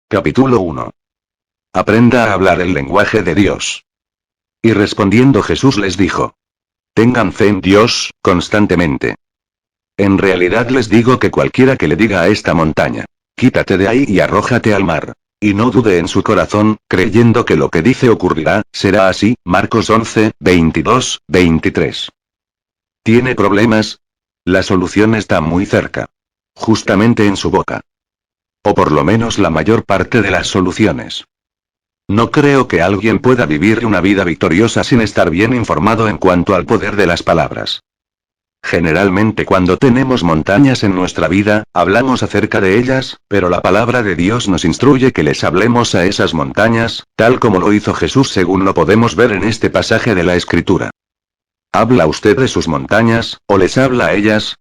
Capítulo 1. Aprenda a hablar el lenguaje de Dios. Y respondiendo Jesús les dijo: tengan fe en Dios, constantemente. En realidad les digo que cualquiera que le diga a esta montaña: quítate de ahí y arrójate al mar, y no dude en su corazón, creyendo que lo que dice ocurrirá, será así. Marcos 11, 22, 23. ¿Tiene problemas? La solución está muy cerca. Justamente en su boca. O por lo menos la mayor parte de las soluciones. No creo que alguien pueda vivir una vida victoriosa sin estar bien informado en cuanto al poder de las palabras. Generalmente cuando tenemos montañas en nuestra vida, hablamos acerca de ellas, pero la palabra de Dios nos instruye que les hablemos a esas montañas, tal como lo hizo Jesús según lo podemos ver en este pasaje de la Escritura. ¿Habla usted de sus montañas, o les habla a ellas?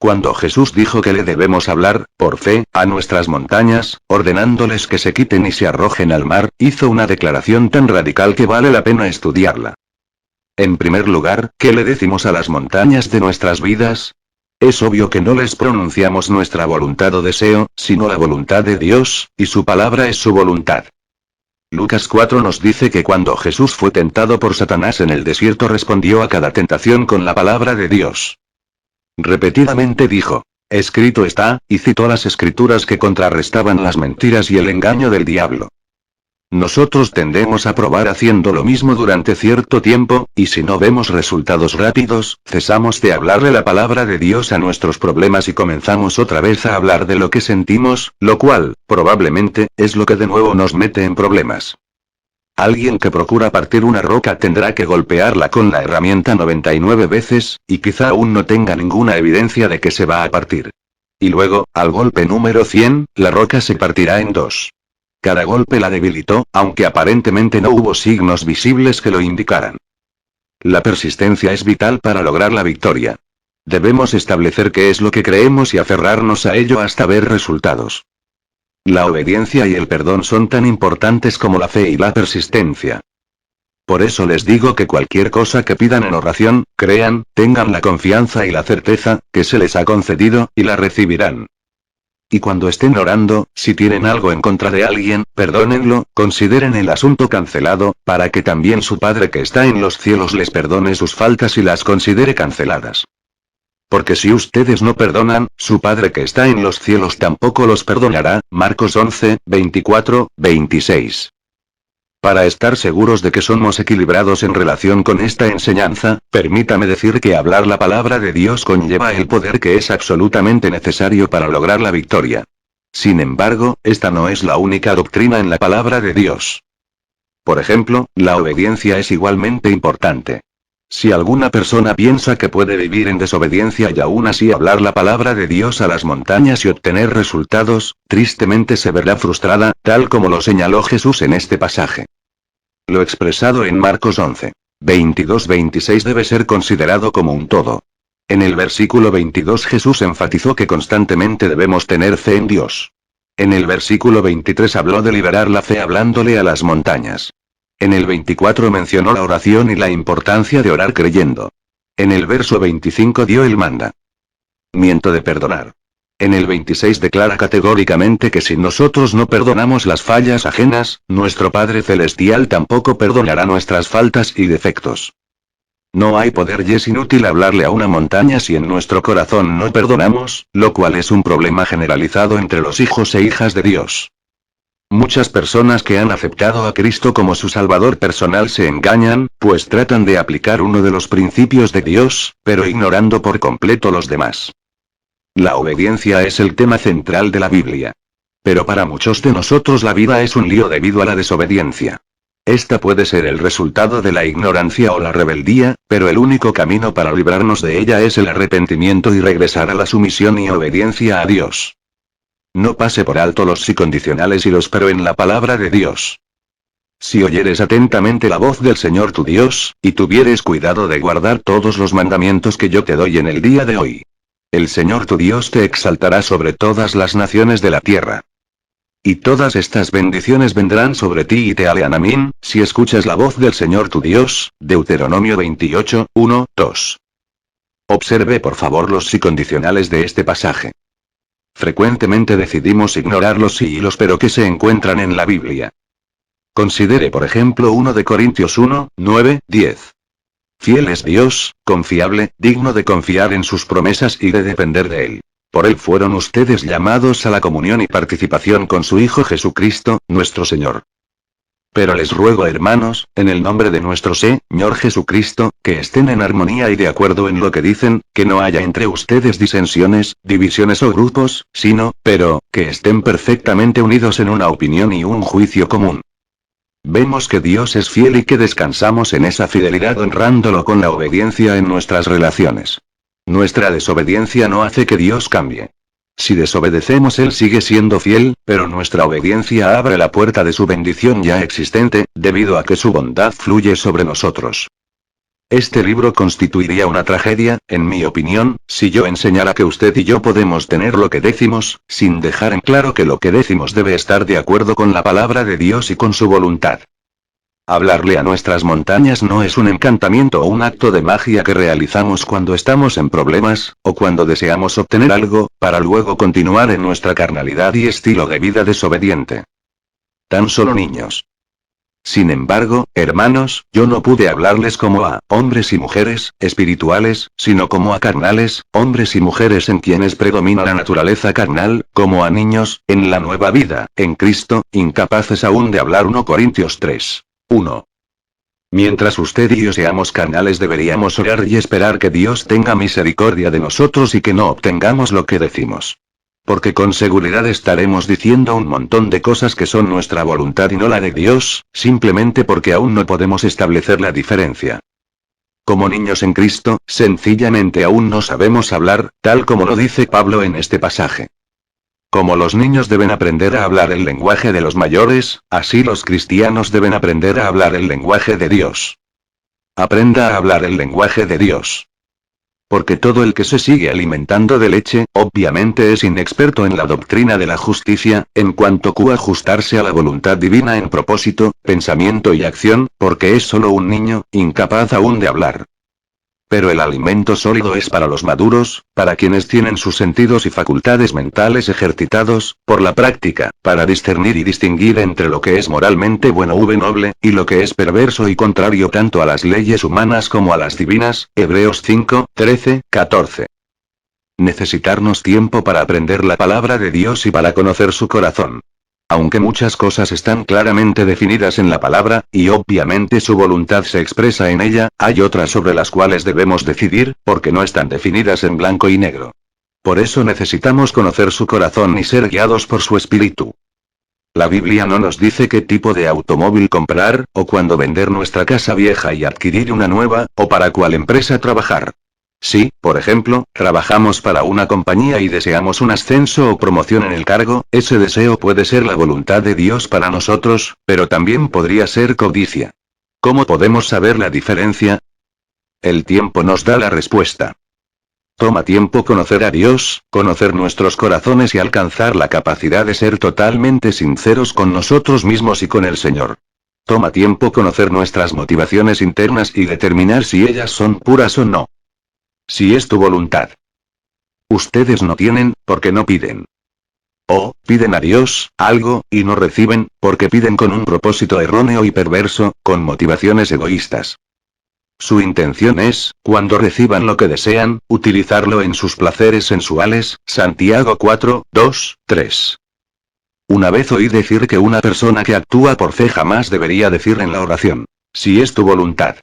Cuando Jesús dijo que le debemos hablar, por fe, a nuestras montañas, ordenándoles que se quiten y se arrojen al mar, hizo una declaración tan radical que vale la pena estudiarla. En primer lugar, ¿qué le decimos a las montañas de nuestras vidas? Es obvio que no les pronunciamos nuestra voluntad o deseo, sino la voluntad de Dios, y su palabra es su voluntad. Lucas 4 nos dice que cuando Jesús fue tentado por Satanás en el desierto respondió a cada tentación con la palabra de Dios. Repetidamente dijo: escrito está, y citó las escrituras que contrarrestaban las mentiras y el engaño del diablo. Nosotros tendemos a probar haciendo lo mismo durante cierto tiempo, y si no vemos resultados rápidos, cesamos de hablarle la palabra de Dios a nuestros problemas y comenzamos otra vez a hablar de lo que sentimos, lo cual, probablemente, es lo que de nuevo nos mete en problemas. Alguien que procura partir una roca tendrá que golpearla con la herramienta 99 veces, y quizá aún no tenga ninguna evidencia de que se va a partir. Y luego, al golpe número 100, la roca se partirá en dos. Cada golpe la debilitó, aunque aparentemente no hubo signos visibles que lo indicaran. La persistencia es vital para lograr la victoria. Debemos establecer qué es lo que creemos y aferrarnos a ello hasta ver resultados. La obediencia y el perdón son tan importantes como la fe y la persistencia. Por eso les digo que cualquier cosa que pidan en oración, crean, tengan la confianza y la certeza, que se les ha concedido, y la recibirán. Y cuando estén orando, si tienen algo en contra de alguien, perdónenlo, consideren el asunto cancelado, para que también su Padre que está en los cielos les perdone sus faltas y las considere canceladas. Porque si ustedes no perdonan, su Padre que está en los cielos tampoco los perdonará. Marcos 11, 24, 26. Para estar seguros de que somos equilibrados en relación con esta enseñanza, permítame decir que hablar la palabra de Dios conlleva el poder que es absolutamente necesario para lograr la victoria. Sin embargo, esta no es la única doctrina en la palabra de Dios. Por ejemplo, la obediencia es igualmente importante. Si alguna persona piensa que puede vivir en desobediencia y aún así hablar la palabra de Dios a las montañas y obtener resultados, tristemente se verá frustrada, tal como lo señaló Jesús en este pasaje. Lo expresado en Marcos 11, 22-26 debe ser considerado como un todo. En el versículo 22 Jesús enfatizó que constantemente debemos tener fe en Dios. En el versículo 23 habló de liberar la fe hablándole a las montañas. En el 24 mencionó la oración y la importancia de orar creyendo. En el verso 25 dio el mandamiento de perdonar. En el 26 declara categóricamente que si nosotros no perdonamos las fallas ajenas, nuestro Padre Celestial tampoco perdonará nuestras faltas y defectos. No hay poder y es inútil hablarle a una montaña si en nuestro corazón no perdonamos, lo cual es un problema generalizado entre los hijos e hijas de Dios. Muchas personas que han aceptado a Cristo como su Salvador personal se engañan, pues tratan de aplicar uno de los principios de Dios, pero ignorando por completo los demás. La obediencia es el tema central de la Biblia. Pero para muchos de nosotros la vida es un lío debido a la desobediencia. Esta puede ser el resultado de la ignorancia o la rebeldía, pero el único camino para librarnos de ella es el arrepentimiento y regresar a la sumisión y obediencia a Dios. No pase por alto los sí condicionales y los pero en la palabra de Dios. Si oyeres atentamente la voz del Señor tu Dios, y tuvieres cuidado de guardar todos los mandamientos que yo te doy en el día de hoy. El Señor tu Dios te exaltará sobre todas las naciones de la tierra. Y todas estas bendiciones vendrán sobre ti y te harán amén, si escuchas la voz del Señor tu Dios. Deuteronomio 28, 1, 2. Observe por favor los sí condicionales de este pasaje. Frecuentemente decidimos ignorar los sí y los pero que se encuentran en la Biblia. Considere por ejemplo 1 de Corintios 1, 9, 10. Fiel es Dios, confiable, digno de confiar en sus promesas y de depender de Él. Por Él fueron ustedes llamados a la comunión y participación con su Hijo Jesucristo, nuestro Señor. Pero les ruego, hermanos, en el nombre de nuestro Señor Jesucristo, que estén en armonía y de acuerdo en lo que dicen, que no haya entre ustedes disensiones, divisiones o grupos, sino, pero, que estén perfectamente unidos en una opinión y un juicio común. Vemos que Dios es fiel y que descansamos en esa fidelidad honrándolo con la obediencia en nuestras relaciones. Nuestra desobediencia no hace que Dios cambie. Si desobedecemos Él sigue siendo fiel, pero nuestra obediencia abre la puerta de su bendición ya existente, debido a que su bondad fluye sobre nosotros. Este libro constituiría una tragedia, en mi opinión, si yo enseñara que usted y yo podemos tener lo que decimos, sin dejar en claro que lo que decimos debe estar de acuerdo con la palabra de Dios y con su voluntad. Hablarle a nuestras montañas no es un encantamiento o un acto de magia que realizamos cuando estamos en problemas, o cuando deseamos obtener algo, para luego continuar en nuestra carnalidad y estilo de vida desobediente. Tan solo niños. Sin embargo, hermanos, yo no pude hablarles como a hombres y mujeres espirituales, sino como a carnales, hombres y mujeres en quienes predomina la naturaleza carnal, como a niños, en la nueva vida, en Cristo, incapaces aún de hablar. 1 Corintios 3. 1. Mientras usted y yo seamos carnales deberíamos orar y esperar que Dios tenga misericordia de nosotros y que no obtengamos lo que decimos. Porque con seguridad estaremos diciendo un montón de cosas que son nuestra voluntad y no la de Dios, simplemente porque aún no podemos establecer la diferencia. Como niños en Cristo, sencillamente aún no sabemos hablar, tal como lo dice Pablo en este pasaje. Como los niños deben aprender a hablar el lenguaje de los mayores, así los cristianos deben aprender a hablar el lenguaje de Dios. Aprenda a hablar el lenguaje de Dios. Porque todo el que se sigue alimentando de leche, obviamente es inexperto en la doctrina de la justicia, en cuanto a ajustarse a la voluntad divina en propósito, pensamiento y acción, porque es solo un niño, incapaz aún de hablar. Pero el alimento sólido es para los maduros, para quienes tienen sus sentidos y facultades mentales ejercitados, por la práctica, para discernir y distinguir entre lo que es moralmente bueno u noble, y lo que es perverso y contrario tanto a las leyes humanas como a las divinas, Hebreos 5, 13, 14. Necesitarnos tiempo para aprender la palabra de Dios y para conocer su corazón. Aunque muchas cosas están claramente definidas en la palabra, y obviamente su voluntad se expresa en ella, hay otras sobre las cuales debemos decidir, porque no están definidas en blanco y negro. Por eso necesitamos conocer su corazón y ser guiados por su espíritu. La Biblia no nos dice qué tipo de automóvil comprar, o cuándo vender nuestra casa vieja y adquirir una nueva, o para cuál empresa trabajar. Si, por ejemplo, trabajamos para una compañía y deseamos un ascenso o promoción en el cargo, ese deseo puede ser la voluntad de Dios para nosotros, pero también podría ser codicia. ¿Cómo podemos saber la diferencia? El tiempo nos da la respuesta. Toma tiempo conocer a Dios, conocer nuestros corazones y alcanzar la capacidad de ser totalmente sinceros con nosotros mismos y con el Señor. Toma tiempo conocer nuestras motivaciones internas y determinar si ellas son puras o no. Si es tu voluntad. Ustedes no tienen, porque no piden. O, piden a Dios, algo, y no reciben, porque piden con un propósito erróneo y perverso, con motivaciones egoístas. Su intención es, cuando reciban lo que desean, utilizarlo en sus placeres sensuales, Santiago 4, 2, 3. Una vez oí decir que una persona que actúa por fe jamás debería decir en la oración, si es tu voluntad.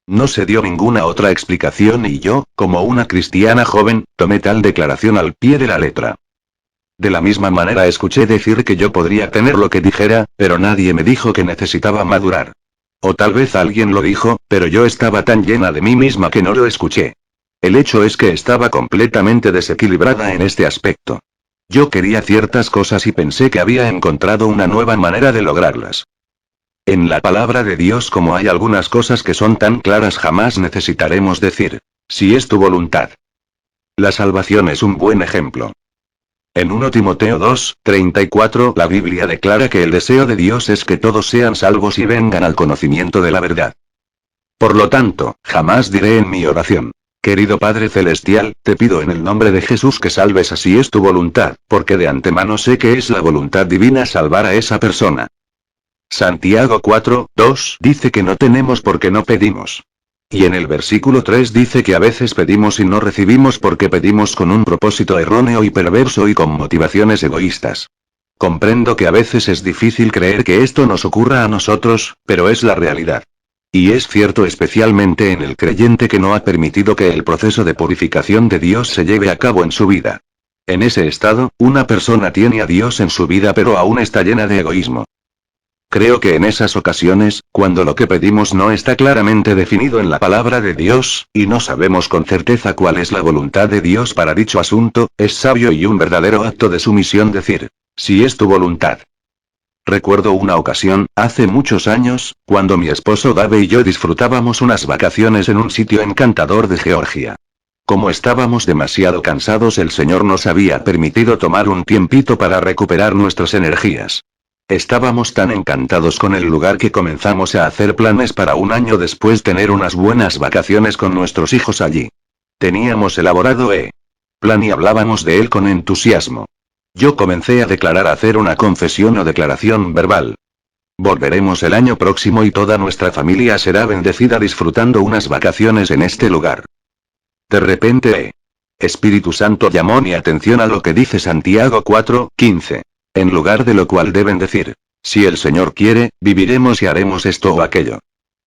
No se dio ninguna otra explicación y yo, como una cristiana joven, tomé tal declaración al pie de la letra. De la misma manera escuché decir que yo podría tener lo que dijera, pero nadie me dijo que necesitaba madurar. O tal vez alguien lo dijo, pero yo estaba tan llena de mí misma que no lo escuché. El hecho es que estaba completamente desequilibrada en este aspecto. Yo quería ciertas cosas y pensé que había encontrado una nueva manera de lograrlas. En la palabra de Dios, como hay algunas cosas que son tan claras, jamás necesitaremos decir, si es tu voluntad. La salvación es un buen ejemplo. En 1 Timoteo 2, 34, la Biblia declara que el deseo de Dios es que todos sean salvos y vengan al conocimiento de la verdad. Por lo tanto, jamás diré en mi oración, Querido Padre Celestial, te pido en el nombre de Jesús que salves así es tu voluntad, porque de antemano sé que es la voluntad divina salvar a esa persona. Santiago 4:2 dice que no tenemos porque no pedimos. Y en el versículo 3 dice que a veces pedimos y no recibimos porque pedimos con un propósito erróneo y perverso y con motivaciones egoístas. Comprendo que a veces es difícil creer que esto nos ocurra a nosotros, pero es la realidad. Y es cierto especialmente en el creyente que no ha permitido que el proceso de purificación de Dios se lleve a cabo en su vida. En ese estado, una persona tiene a Dios en su vida pero aún está llena de egoísmo. Creo que en esas ocasiones, cuando lo que pedimos no está claramente definido en la palabra de Dios, y no sabemos con certeza cuál es la voluntad de Dios para dicho asunto, es sabio y un verdadero acto de sumisión decir, si es tu voluntad. Recuerdo una ocasión, hace muchos años, cuando mi esposo Gabe y yo disfrutábamos unas vacaciones en un sitio encantador de Georgia. Como estábamos demasiado cansados, el Señor nos había permitido tomar un tiempito para recuperar nuestras energías. Estábamos tan encantados con el lugar que comenzamos a hacer planes para un año después tener unas buenas vacaciones con nuestros hijos allí. Teníamos elaborado plan y hablábamos de él con entusiasmo. Yo comencé a hacer una confesión o declaración verbal. Volveremos el año próximo y toda nuestra familia será bendecida disfrutando unas vacaciones en este lugar. De repente, Espíritu Santo llamó mi atención a lo que dice Santiago 4:15. En lugar de lo cual deben decir, si el Señor quiere, viviremos y haremos esto o aquello.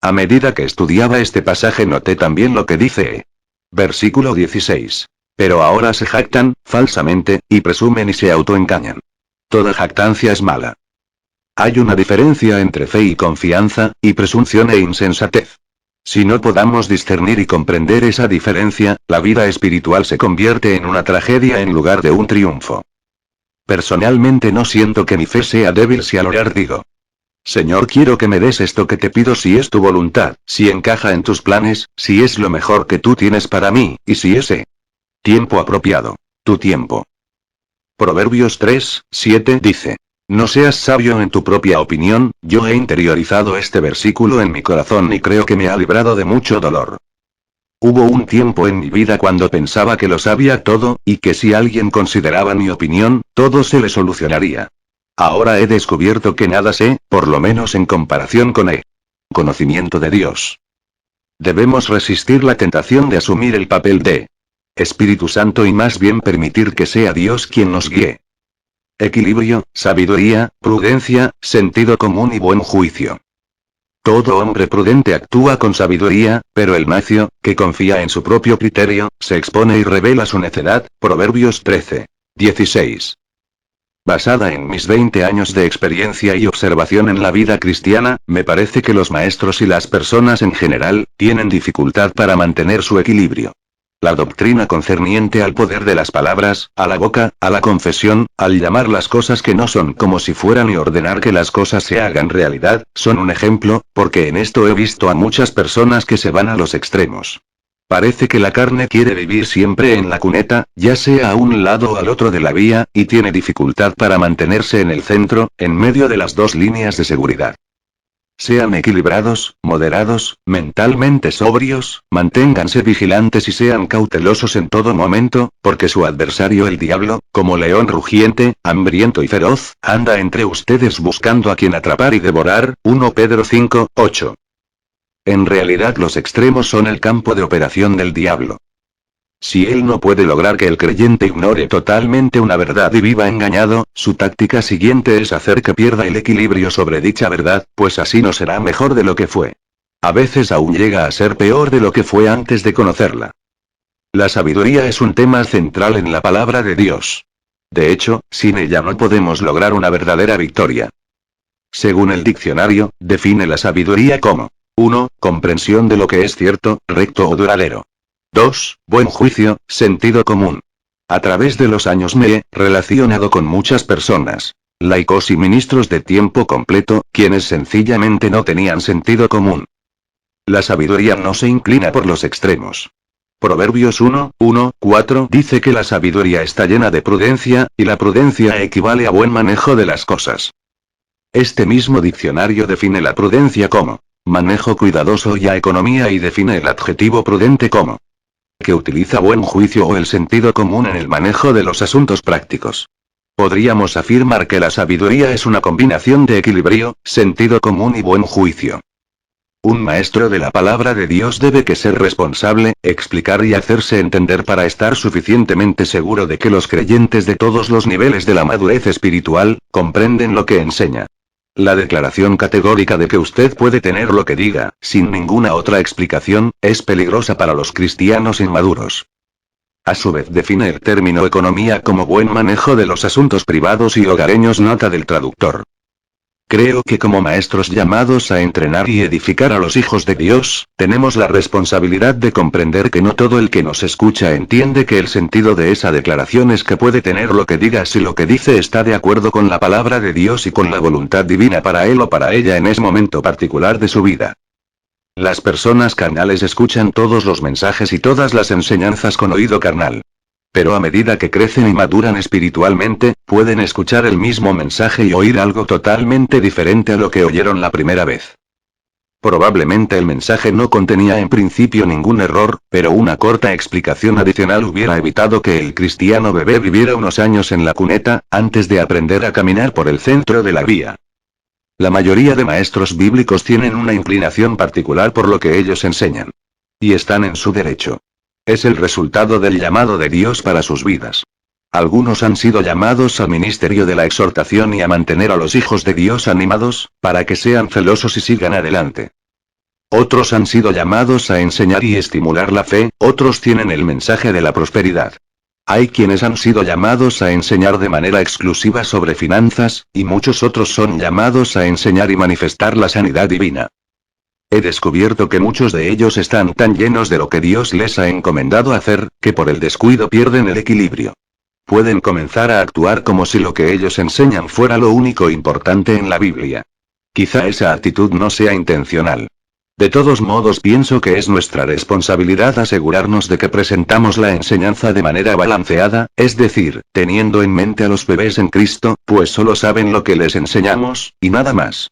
A medida que estudiaba este pasaje noté también lo que dice versículo 16. Pero ahora se jactan, falsamente, y presumen y se autoengañan. Toda jactancia es mala. Hay una diferencia entre fe y confianza, y presunción e insensatez. Si no podamos discernir y comprender esa diferencia, la vida espiritual se convierte en una tragedia en lugar de un triunfo. Personalmente no siento que mi fe sea débil si al orar digo, Señor, quiero que me des esto que te pido si es tu voluntad, si encaja en tus planes, si es lo mejor que tú tienes para mí, y si es tiempo apropiado, tu tiempo. Proverbios 3:7 dice, no seas sabio en tu propia opinión, yo he interiorizado este versículo en mi corazón y creo que me ha librado de mucho dolor. Hubo un tiempo en mi vida cuando pensaba que lo sabía todo, y que si alguien consideraba mi opinión, todo se le solucionaría. Ahora he descubierto que nada sé, por lo menos en comparación con el conocimiento de Dios. Debemos resistir la tentación de asumir el papel de Espíritu Santo y más bien permitir que sea Dios quien nos guíe. Equilibrio, sabiduría, prudencia, sentido común y buen juicio. Todo hombre prudente actúa con sabiduría, pero el necio, que confía en su propio criterio, se expone y revela su necedad. Proverbios 13:16. Basada en mis 20 años de experiencia y observación en la vida cristiana, me parece que los maestros y las personas en general, tienen dificultad para mantener su equilibrio. La doctrina concerniente al poder de las palabras, a la boca, a la confesión, al llamar las cosas que no son como si fueran y ordenar que las cosas se hagan realidad, son un ejemplo, porque en esto he visto a muchas personas que se van a los extremos. Parece que la carne quiere vivir siempre en la cuneta, ya sea a un lado o al otro de la vía, y tiene dificultad para mantenerse en el centro, en medio de las dos líneas de seguridad. Sean equilibrados, moderados, mentalmente sobrios, manténganse vigilantes y sean cautelosos en todo momento, porque su adversario el diablo, como león rugiente, hambriento y feroz, anda entre ustedes buscando a quien atrapar y devorar. 1 Pedro 5:8. En realidad los extremos son el campo de operación del diablo. Si él no puede lograr que el creyente ignore totalmente una verdad y viva engañado, su táctica siguiente es hacer que pierda el equilibrio sobre dicha verdad, pues así no será mejor de lo que fue. A veces aún llega a ser peor de lo que fue antes de conocerla. La sabiduría es un tema central en la palabra de Dios. De hecho, sin ella no podemos lograr una verdadera victoria. Según el diccionario, define la sabiduría como 1. Comprensión de lo que es cierto, recto o duradero. 2. Buen juicio, sentido común. A través de los años me he relacionado con muchas personas, laicos y ministros de tiempo completo, quienes sencillamente no tenían sentido común. La sabiduría no se inclina por los extremos. Proverbios 1:4 dice que la sabiduría está llena de prudencia, y la prudencia equivale a buen manejo de las cosas. Este mismo diccionario define la prudencia como manejo cuidadoso y a economía y define el adjetivo prudente como que utiliza buen juicio o el sentido común en el manejo de los asuntos prácticos. Podríamos afirmar que la sabiduría es una combinación de equilibrio, sentido común y buen juicio. Un maestro de la palabra de Dios debe que ser responsable, explicar y hacerse entender para estar suficientemente seguro de que los creyentes de todos los niveles de la madurez espiritual, comprenden lo que enseña. La declaración categórica de que usted puede tener lo que diga, sin ninguna otra explicación, es peligrosa para los cristianos inmaduros. A su vez define el término economía como buen manejo de los asuntos privados y hogareños. Nota del traductor. Creo que como maestros llamados a entrenar y edificar a los hijos de Dios, tenemos la responsabilidad de comprender que no todo el que nos escucha entiende que el sentido de esa declaración es que puede tener lo que diga si lo que dice está de acuerdo con la palabra de Dios y con la voluntad divina para él o para ella en ese momento particular de su vida. Las personas carnales escuchan todos los mensajes y todas las enseñanzas con oído carnal. Pero a medida que crecen y maduran espiritualmente, pueden escuchar el mismo mensaje y oír algo totalmente diferente a lo que oyeron la primera vez. Probablemente el mensaje no contenía en principio ningún error, pero una corta explicación adicional hubiera evitado que el cristiano bebé viviera unos años en la cuneta, antes de aprender a caminar por el centro de la vía. La mayoría de maestros bíblicos tienen una inclinación particular por lo que ellos enseñan. Y están en su derecho. Es el resultado del llamado de Dios para sus vidas. Algunos han sido llamados al ministerio de la exhortación y a mantener a los hijos de Dios animados, para que sean celosos y sigan adelante. Otros han sido llamados a enseñar y estimular la fe, otros tienen el mensaje de la prosperidad. Hay quienes han sido llamados a enseñar de manera exclusiva sobre finanzas, y muchos otros son llamados a enseñar y manifestar la sanidad divina. He descubierto que muchos de ellos están tan llenos de lo que Dios les ha encomendado hacer, que por el descuido pierden el equilibrio. Pueden comenzar a actuar como si lo que ellos enseñan fuera lo único importante en la Biblia. Quizá esa actitud no sea intencional. De todos modos pienso que es nuestra responsabilidad asegurarnos de que presentamos la enseñanza de manera balanceada, es decir, teniendo en mente a los bebés en Cristo, pues solo saben lo que les enseñamos, y nada más.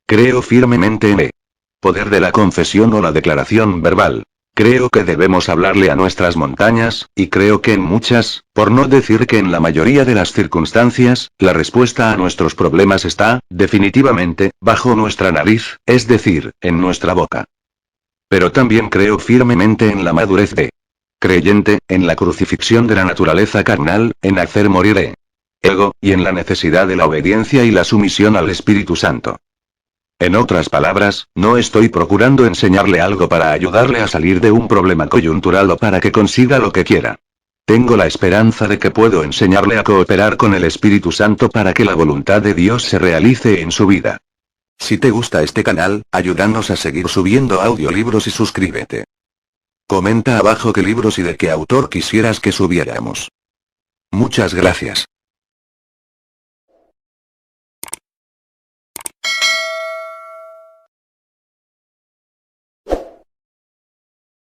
Creo firmemente en el poder de la confesión o la declaración verbal. Creo que debemos hablarle a nuestras montañas, y creo que en muchas, por no decir que en la mayoría de las circunstancias, la respuesta a nuestros problemas está, definitivamente, bajo nuestra nariz, es decir, en nuestra boca. Pero también creo firmemente en la madurez de creyente, en la crucifixión de la naturaleza carnal, en hacer morir el ego, y en la necesidad de la obediencia y la sumisión al Espíritu Santo. En otras palabras, no estoy procurando enseñarle algo para ayudarle a salir de un problema coyuntural o para que consiga lo que quiera. Tengo la esperanza de que puedo enseñarle a cooperar con el Espíritu Santo para que la voluntad de Dios se realice en su vida. Si te gusta este canal, ayúdanos a seguir subiendo audiolibros y suscríbete. Comenta abajo qué libros y de qué autor quisieras que subiéramos. Muchas gracias.